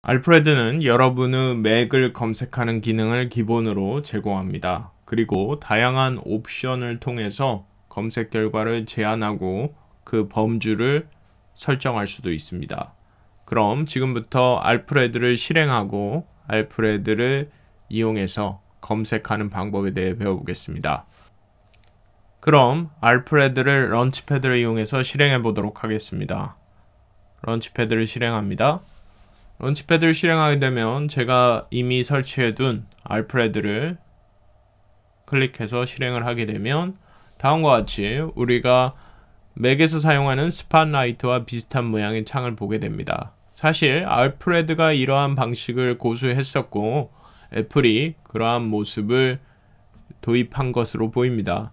알프레드는 여러분의 맥을 검색하는 기능을 기본으로 제공합니다. 그리고 다양한 옵션을 통해서 검색 결과를 제한하고 그 범주를 설정할 수도 있습니다. 그럼 지금부터 알프레드를 실행하고 알프레드를 이용해서 검색하는 방법에 대해 배워보겠습니다. 그럼 알프레드를 런치패드를 이용해서 실행해 보도록 하겠습니다. 런치패드를 실행합니다. 런치패드를 실행하게 되면 제가 이미 설치해둔 알프레드를 클릭해서 실행을 하게 되면 다음과 같이 우리가 맥에서 사용하는 스팟라이트와 비슷한 모양의 창을 보게 됩니다. 사실 알프레드가 이러한 방식을 고수했었고 애플이 그러한 모습을 도입한 것으로 보입니다.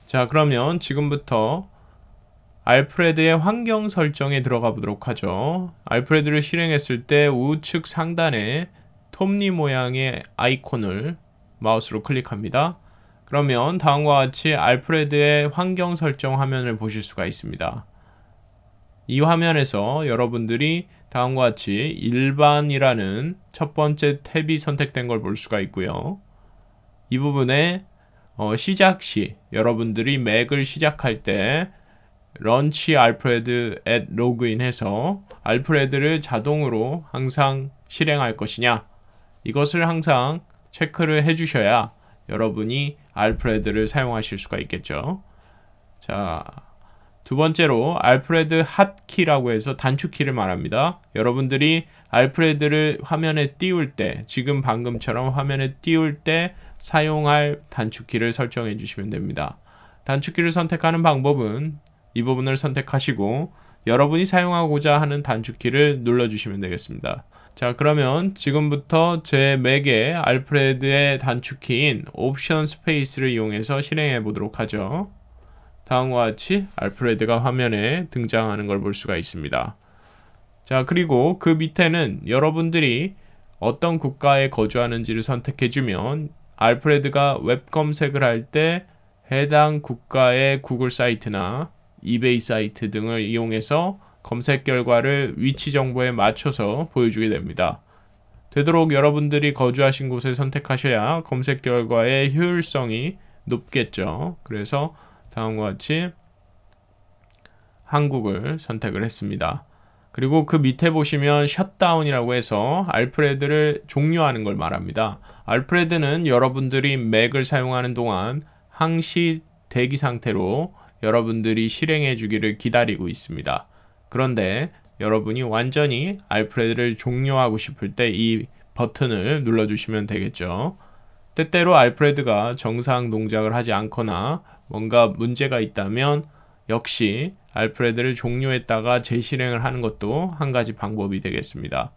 자, 그러면 지금부터 알프레드의 환경 설정에 들어가 보도록 하죠. 알프레드를 실행했을 때 우측 상단에 톱니 모양의 아이콘을 마우스로 클릭합니다. 그러면 다음과 같이 알프레드의 환경 설정 화면을 보실 수가 있습니다. 이 화면에서 여러분들이 다음과 같이 일반이라는 첫 번째 탭이 선택된 걸 볼 수가 있고요. 이 부분에 시작 시 여러분들이 맥을 시작할 때 런치 알프레드 at 로그인 해서 알프레드를 자동으로 항상 실행할 것이냐, 이것을 항상 체크를 해주셔야 여러분이 알프레드를 사용하실 수가 있겠죠. 자, 두 번째로 알프레드 핫키라고 해서 단축키를 말합니다. 여러분들이 알프레드를 화면에 띄울 때, 지금 방금처럼 화면에 띄울 때 사용할 단축키를 설정해 주시면 됩니다. 단축키를 선택하는 방법은 이 부분을 선택하시고 여러분이 사용하고자 하는 단축키를 눌러주시면 되겠습니다. 자, 그러면 지금부터 제 맥의 알프레드의 단축키인 옵션 스페이스를 이용해서 실행해 보도록 하죠. 다음과 같이 알프레드가 화면에 등장하는 걸 볼 수가 있습니다. 자, 그리고 그 밑에는 여러분들이 어떤 국가에 거주하는지를 선택해주면 알프레드가 웹 검색을 할 때 해당 국가의 구글 사이트나 이베이 사이트 등을 이용해서 검색 결과를 위치 정보에 맞춰서 보여주게 됩니다. 되도록 여러분들이 거주하신 곳을 선택하셔야 검색 결과의 효율성이 높겠죠. 그래서 다음과 같이 한국을 선택을 했습니다. 그리고 그 밑에 보시면 셧다운이라고 해서 알프레드를 종료하는 걸 말합니다. 알프레드는 여러분들이 맥을 사용하는 동안 항시 대기 상태로 여러분들이 실행해 주기를 기다리고 있습니다. 그런데 여러분이 완전히 알프레드를 종료하고 싶을 때 이 버튼을 눌러주시면 되겠죠. 때때로 알프레드가 정상 동작을 하지 않거나 뭔가 문제가 있다면 역시 알프레드를 종료했다가 재실행을 하는 것도 한 가지 방법이 되겠습니다.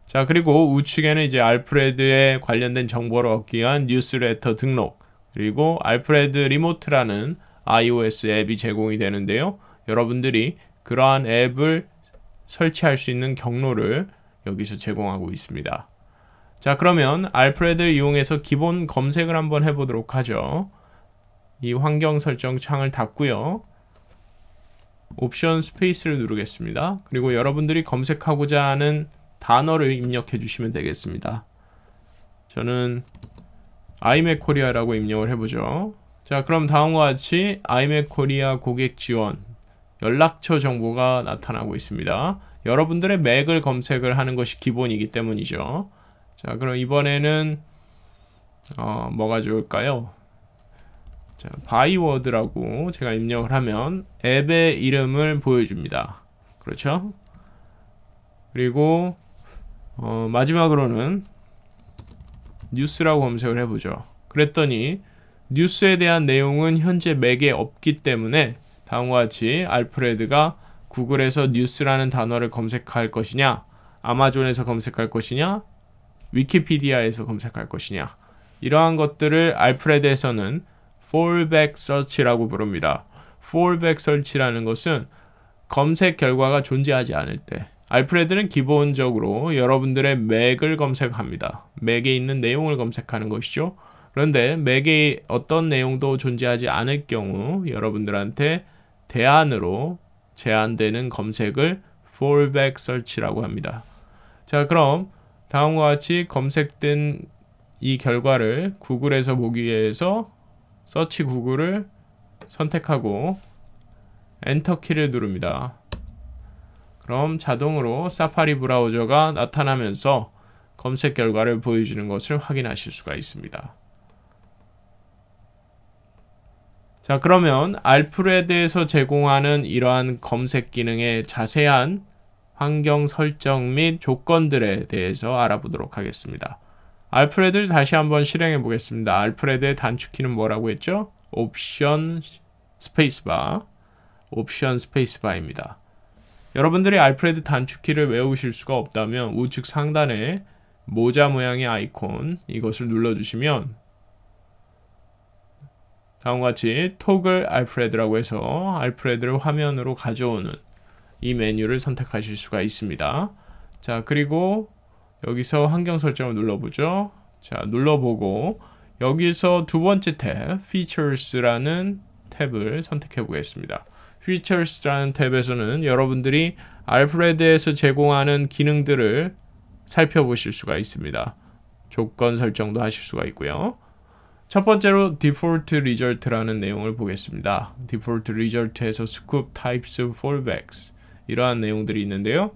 자, 그리고 우측에는 이제 알프레드에 관련된 정보를 얻기 위한 뉴스레터 등록, 그리고 알프레드 리모트라는 iOS 앱이 제공이 되는데요. 여러분들이 그러한 앱을 설치할 수 있는 경로를 여기서 제공하고 있습니다. 자, 그러면 알프레드를 이용해서 기본 검색을 한번 해보도록 하죠. 이 환경 설정 창을 닫고요. 옵션 스페이스를 누르겠습니다. 그리고 여러분들이 검색하고자 하는 단어를 입력해 주시면 되겠습니다. 저는 iMac 코리아라고 입력을 해보죠. 자, 그럼 다음과 같이 iMac 코리아 고객 지원 연락처 정보가 나타나고 있습니다. 여러분들의 맥을 검색을 하는 것이 기본이기 때문이죠. 자, 그럼 이번에는 뭐가 좋을까요? 자, 바이워드라고 제가 입력을 하면 앱의 이름을 보여줍니다. 그렇죠? 그리고 마지막으로는 뉴스라고 검색을 해보죠. 그랬더니 뉴스에 대한 내용은 현재 맥에 없기 때문에 다음과 같이 알프레드가 구글에서 뉴스라는 단어를 검색할 것이냐, 아마존에서 검색할 것이냐, 위키피디아에서 검색할 것이냐, 이러한 것들을 알프레드에서는 fallback search라고 부릅니다. fallback search라는 것은 검색 결과가 존재하지 않을 때, 알프레드는 기본적으로 여러분들의 맥을 검색합니다. 맥에 있는 내용을 검색하는 것이죠. 그런데 맥에 어떤 내용도 존재하지 않을 경우 여러분들한테 대안으로 제한되는 검색을 fallback search라고 합니다. 자, 그럼 다음과 같이 검색된 이 결과를 구글에서 보기 위해서 서치 구글을 선택하고 엔터 키를 누릅니다. 그럼 자동으로 사파리 브라우저가 나타나면서 검색 결과를 보여주는 것을 확인하실 수가 있습니다. 자, 그러면 알프레드에서 제공하는 이러한 검색 기능의 자세한 환경 설정 및 조건들에 대해서 알아보도록 하겠습니다. 알프레드를 다시 한번 실행해 보겠습니다. 알프레드의 단축키는 뭐라고 했죠? 옵션 스페이스바, 옵션 스페이스바입니다. 여러분들이 알프레드 단축키를 외우실 수가 없다면 우측 상단에 모자 모양의 아이콘 이것을 눌러주시면 다음과 같이 토글 알프레드라고 해서 알프레드를 화면으로 가져오는 이 메뉴를 선택하실 수가 있습니다. 자, 그리고 여기서 환경 설정을 눌러보죠. 자, 눌러보고 여기서 두 번째 탭 Features라는 탭을 선택해 보겠습니다. Features라는 탭에서는 여러분들이 알프레드에서 제공하는 기능들을 살펴보실 수가 있습니다. 조건 설정도 하실 수가 있고요. 첫 번째로 Default Result라는 내용을 보겠습니다. Default Result에서 Scoop Types Fallbacks 이러한 내용들이 있는데요.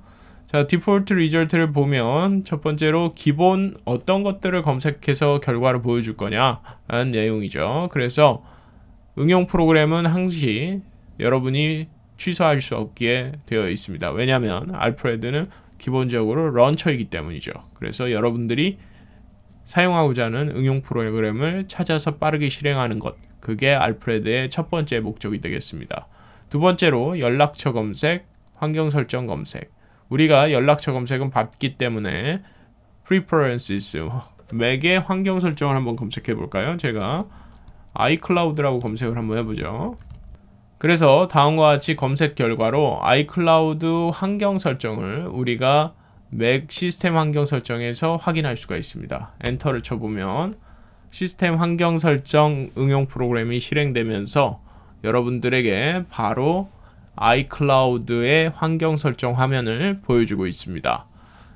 자, Default Result를 보면 첫 번째로 기본 어떤 것들을 검색해서 결과를 보여줄 거냐 라는 내용이죠. 그래서 응용 프로그램은 항시 여러분이 취소할 수 없게 되어 있습니다. 왜냐하면 알프레드는 기본적으로 런처이기 때문이죠. 그래서 여러분들이 사용하고자 하는 응용 프로그램을 찾아서 빠르게 실행하는 것, 그게 알프레드의 첫 번째 목적이 되겠습니다. 두 번째로 연락처 검색, 환경 설정 검색. 우리가 연락처 검색은 받기 때문에 Preferences, 맥의 환경 설정을 한번 검색해 볼까요? 제가 iCloud라고 검색을 한번 해보죠. 그래서 다음과 같이 검색 결과로 iCloud 환경 설정을 우리가 맥 시스템 환경 설정에서 확인할 수가 있습니다. 엔터를 쳐보면 시스템 환경 설정 응용 프로그램이 실행되면서 여러분들에게 바로 iCloud의 환경 설정 화면을 보여주고 있습니다.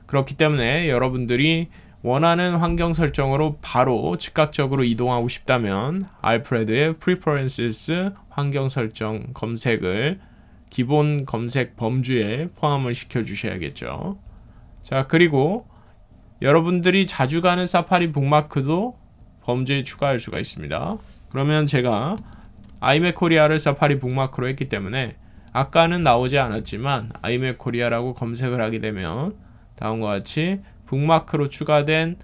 그렇기 때문에 여러분들이 원하는 환경 설정으로 바로 즉각적으로 이동하고 싶다면 알프레드의 Preferences 환경 설정 검색을 기본 검색 범주에 포함을 시켜 주셔야겠죠. 자, 그리고 여러분들이 자주 가는 사파리 북마크도 범주에 추가할 수가 있습니다. 그러면 제가 iMac 사파리 북마크로 했기 때문에 아까는 나오지 않았지만 iMac 라고 검색을 하게 되면 다음과 같이 북마크로 추가된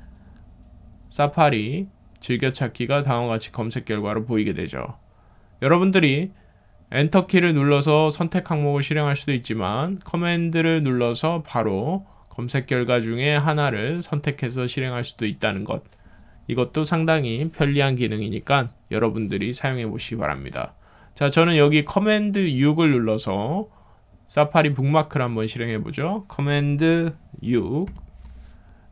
사파리 즐겨찾기가 다음과 같이 검색 결과로 보이게 되죠. 여러분들이 엔터키를 눌러서 선택 항목을 실행할 수도 있지만 커맨드를 눌러서 바로 검색 결과 중에 하나를 선택해서 실행할 수도 있다는 것, 이것도 상당히 편리한 기능이니까 여러분들이 사용해 보시기 바랍니다. 자, 저는 여기 커맨드 6을 눌러서 사파리 북마크를 한번 실행해 보죠. 커맨드 6.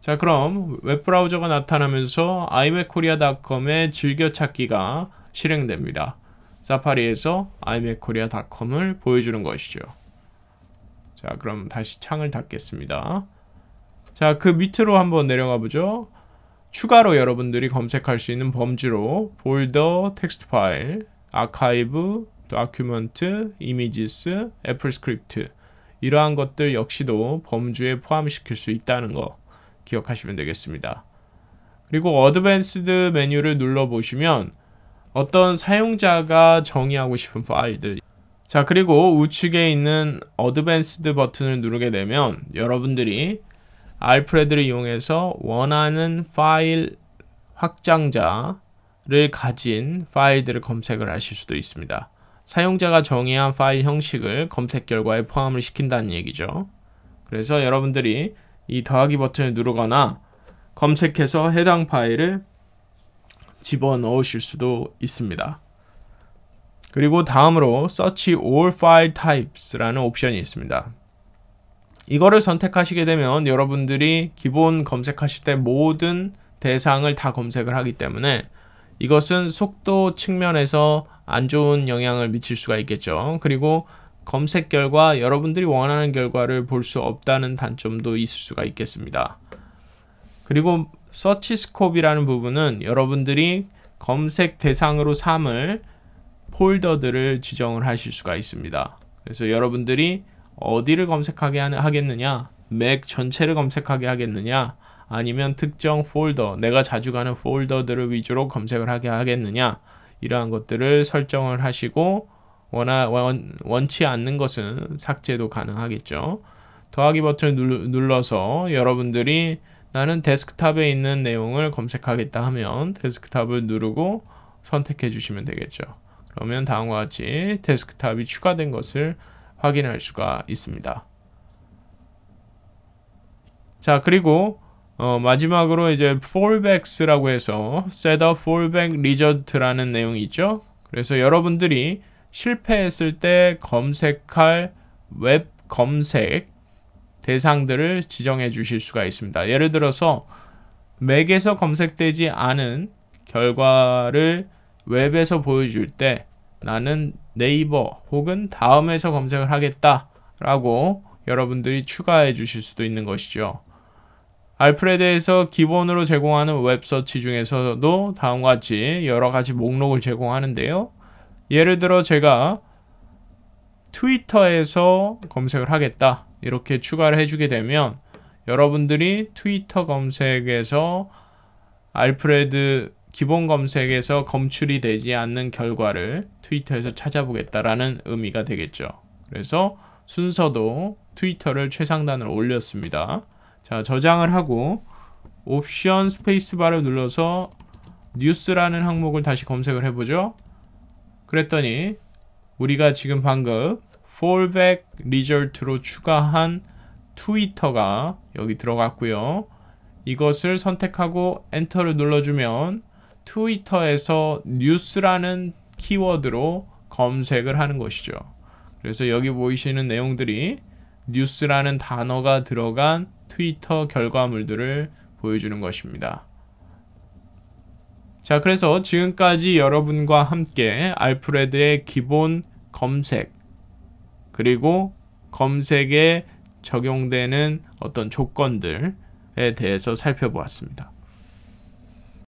자, 그럼 웹브라우저가 나타나면서 iMacKorea.com의 즐겨찾기가 실행됩니다. 사파리에서 iMacKorea.com을 보여주는 것이죠. 자, 그럼 다시 창을 닫겠습니다. 자, 그 밑으로 한번 내려가 보죠. 추가로 여러분들이 검색할 수 있는 범주로 폴더, 텍스트 파일, 아카이브, 다큐먼트, 이미지스, 애플 스크립트 이러한 것들 역시도 범주에 포함시킬 수 있다는 거 기억하시면 되겠습니다. 그리고 어드밴스드 메뉴를 눌러보시면 어떤 사용자가 정의하고 싶은 파일들, 자, 그리고 우측에 있는 어드밴스드 버튼을 누르게 되면 여러분들이 알프레드를 이용해서 원하는 파일 확장자를 가진 파일들을 검색을 하실 수도 있습니다. 사용자가 정의한 파일 형식을 검색 결과에 포함을 시킨다는 얘기죠. 그래서 여러분들이 이 더하기 버튼을 누르거나 검색해서 해당 파일을 집어넣으실 수도 있습니다. 그리고 다음으로 Search All File Types라는 옵션이 있습니다. 이거를 선택하시게 되면 여러분들이 기본 검색하실 때 모든 대상을 다 검색을 하기 때문에 이것은 속도 측면에서 안 좋은 영향을 미칠 수가 있겠죠. 그리고 검색 결과 여러분들이 원하는 결과를 볼 수 없다는 단점도 있을 수가 있겠습니다. 그리고 서치 스콥이라는 부분은 여러분들이 검색 대상으로 삼을 폴더들을 지정을 하실 수가 있습니다. 그래서 여러분들이 어디를 검색하게 하겠느냐, 맥 전체를 검색하게 하겠느냐, 아니면 특정 폴더, 내가 자주 가는 폴더들을 위주로 검색을 하게 하겠느냐, 이러한 것들을 설정을 하시고 원치 않는 것은 삭제도 가능하겠죠. 더하기 버튼을 눌러서 여러분들이 나는 데스크탑에 있는 내용을 검색하겠다 하면 데스크탑을 누르고 선택해 주시면 되겠죠. 그러면 다음과 같이 데스크탑이 추가된 것을 확인할 수가 있습니다. 자, 그리고 마지막으로 이제 fallbacks라고 해서 set a fallback result라는 내용이 있죠. 그래서 여러분들이 실패했을 때 검색할 웹 검색 대상들을 지정해 주실 수가 있습니다. 예를 들어서 맥에서 검색되지 않은 결과를 웹에서 보여줄 때 나는 네이버 혹은 다음에서 검색을 하겠다라고 여러분들이 추가해 주실 수도 있는 것이죠. 알프레드에서 기본으로 제공하는 웹 서치 중에서도 다음과 같이 여러 가지 목록을 제공하는데요. 예를 들어 제가 트위터에서 검색을 하겠다 이렇게 추가를 해주게 되면 여러분들이 트위터 검색에서 알프레드 기본 검색에서 검출이 되지 않는 결과를 트위터에서 찾아보겠다라는 의미가 되겠죠. 그래서 순서도 트위터를 최상단을 올렸습니다. 자, 저장을 하고 옵션 스페이스바를 눌러서 뉴스라는 항목을 다시 검색을 해보죠. 그랬더니 우리가 지금 방금 fallback result로 추가한 트위터가 여기 들어갔고요. 이것을 선택하고 엔터를 눌러주면 트위터에서 뉴스라는 키워드로 검색을 하는 것이죠. 그래서 여기 보이시는 내용들이 뉴스라는 단어가 들어간 트위터 결과물들을 보여주는 것입니다. 자, 그래서 지금까지 여러분과 함께 알프레드의 기본 검색 그리고 검색에 적용되는 어떤 조건들에 대해서 살펴보았습니다.